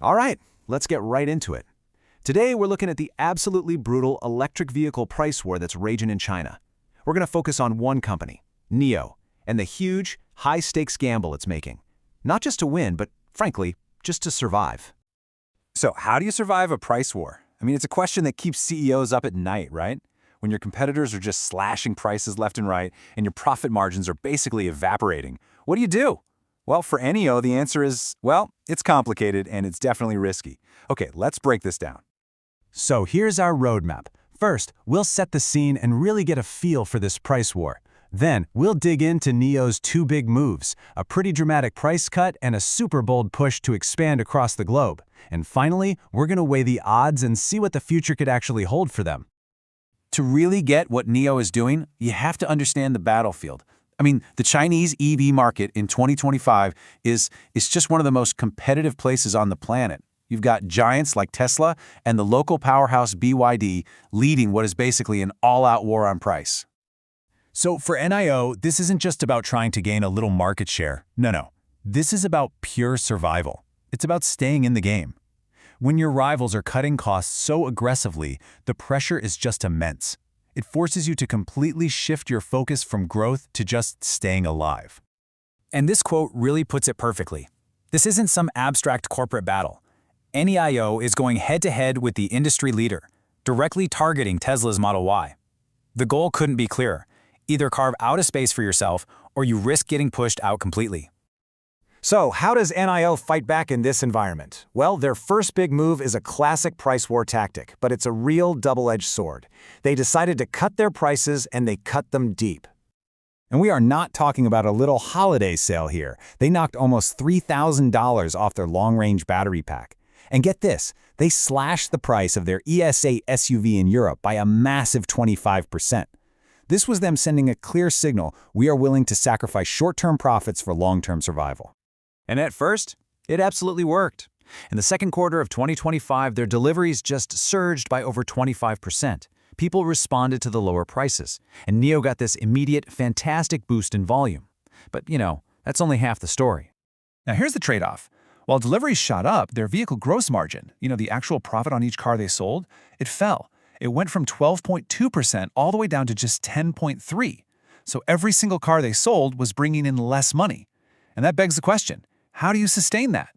All right, let's get right into it. Today, we're looking at the absolutely brutal electric vehicle price war that's raging in China. We're going to focus on one company, NIO, and the huge, high-stakes gamble it's making. Not just to win, but frankly, just to survive. So how do you survive a price war? I mean, it's a question that keeps CEOs up at night, right? When your competitors are just slashing prices left and right, and your profit margins are basically evaporating. What do you do? Well, for NIO, the answer is, well, it's complicated and it's definitely risky. Okay, let's break this down. So here's our roadmap. First, we'll set the scene and really get a feel for this price war. Then, we'll dig into NIO's two big moves, a pretty dramatic price cut and a super bold push to expand across the globe. And finally, we're going to weigh the odds and see what the future could actually hold for them. To really get what NIO is doing, you have to understand the battlefield. I mean, the Chinese EV market in 2025 is just one of the most competitive places on the planet. You've got giants like Tesla and the local powerhouse BYD leading what is basically an all-out war on price. So for NIO, this isn't just about trying to gain a little market share. No. This is about pure survival. It's about staying in the game. When your rivals are cutting costs so aggressively, the pressure is just immense. It forces you to completely shift your focus from growth to just staying alive. And this quote really puts it perfectly. This isn't some abstract corporate battle. NIO is going head-to-head with the industry leader, directly targeting Tesla's Model Y. The goal couldn't be clearer. Either carve out a space for yourself, or you risk getting pushed out completely. So, how does NIO fight back in this environment? Well, their first big move is a classic price war tactic, but it's a real double-edged sword. They decided to cut their prices, and they cut them deep. And we are not talking about a little holiday sale here. They knocked almost $3,000 off their long-range battery pack. And get this, they slashed the price of their ES8 SUV in Europe by a massive 25%. This was them sending a clear signal: we are willing to sacrifice short-term profits for long-term survival. And at first, it absolutely worked. In the second quarter of 2025, their deliveries just surged by over 25%. People responded to the lower prices, and NIO got this immediate, fantastic boost in volume. But, that's only half the story. Now here's the trade-off. While deliveries shot up, their vehicle gross margin, the actual profit on each car they sold, it fell. It went from 12.2% all the way down to just 10.3%. So every single car they sold was bringing in less money. And that begs the question, how do you sustain that?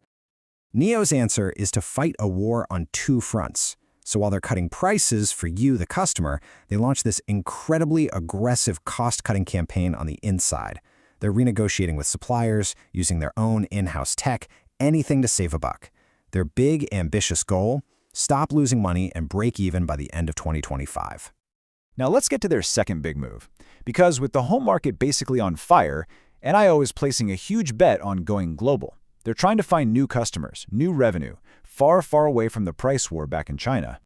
NIO's answer is to fight a war on two fronts. So while they're cutting prices for you, the customer, they launch this incredibly aggressive cost-cutting campaign on the inside. They're renegotiating with suppliers, using their own in-house tech, anything to save a buck. Their big, ambitious goal: stop losing money and break even by the end of 2025. Now let's get to their second big move. Because with the home market basically on fire, NIO is placing a huge bet on going global. They're trying to find new customers, new revenue, far, far away from the price war back in China.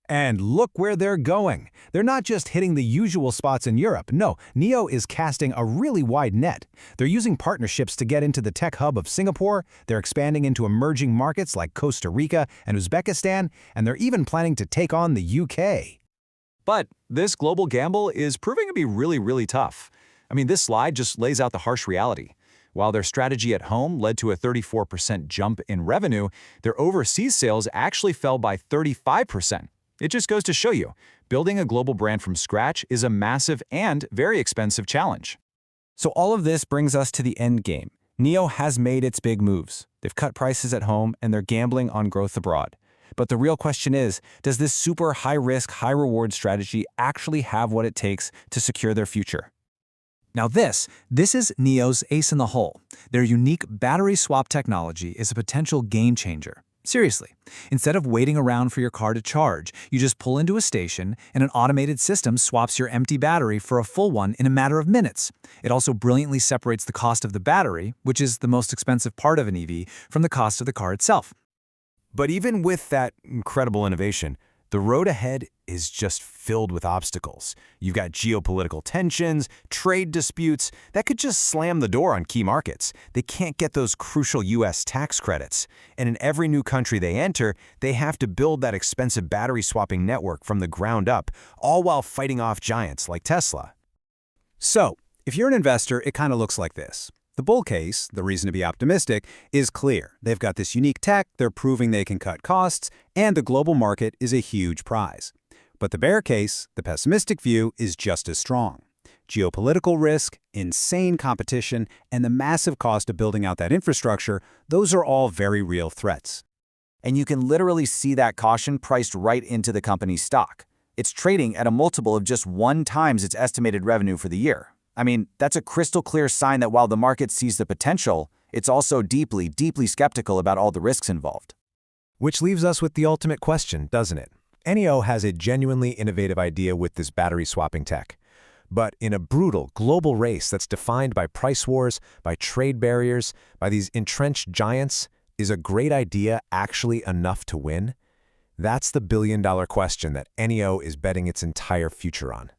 And look where they're going. They're not just hitting the usual spots in Europe. No, NIO is casting a really wide net. They're using partnerships to get into the tech hub of Singapore, they're expanding into emerging markets like Costa Rica and Uzbekistan, and they're even planning to take on the UK. But this global gamble is proving to be really, really tough. I mean, this slide just lays out the harsh reality. While their strategy at home led to a 34% jump in revenue, their overseas sales actually fell by 35%. It just goes to show you, building a global brand from scratch is a massive and very expensive challenge. So all of this brings us to the end game. NIO has made its big moves. They've cut prices at home, and they're gambling on growth abroad. But the real question is, does this super high-risk, high-reward strategy actually have what it takes to secure their future? Now this is NIO's ace in the hole. Their unique battery swap technology is a potential game changer. Seriously, instead of waiting around for your car to charge, you just pull into a station and an automated system swaps your empty battery for a full one in a matter of minutes. It also brilliantly separates the cost of the battery, which is the most expensive part of an EV, from the cost of the car itself. But even with that incredible innovation, the road ahead is just filled with obstacles. You've got geopolitical tensions, trade disputes that could just slam the door on key markets. They can't get those crucial US tax credits. And in every new country they enter, they have to build that expensive battery swapping network from the ground up, all while fighting off giants like Tesla. So, if you're an investor, it kind of looks like this. The bull case, the reason to be optimistic, is clear. They've got this unique tech, they're proving they can cut costs, and the global market is a huge prize. But the bear case, the pessimistic view, is just as strong. Geopolitical risk, insane competition, and the massive cost of building out that infrastructure, those are all very real threats. And you can literally see that caution priced right into the company's stock. It's trading at a multiple of just 1 times its estimated revenue for the year. I mean, that's a crystal clear sign that while the market sees the potential, it's also deeply, deeply skeptical about all the risks involved. Which leaves us with the ultimate question, doesn't it? NIO has a genuinely innovative idea with this battery swapping tech. But in a brutal global race that's defined by price wars, by trade barriers, by these entrenched giants, is a great idea actually enough to win? That's the billion-dollar question that NIO is betting its entire future on.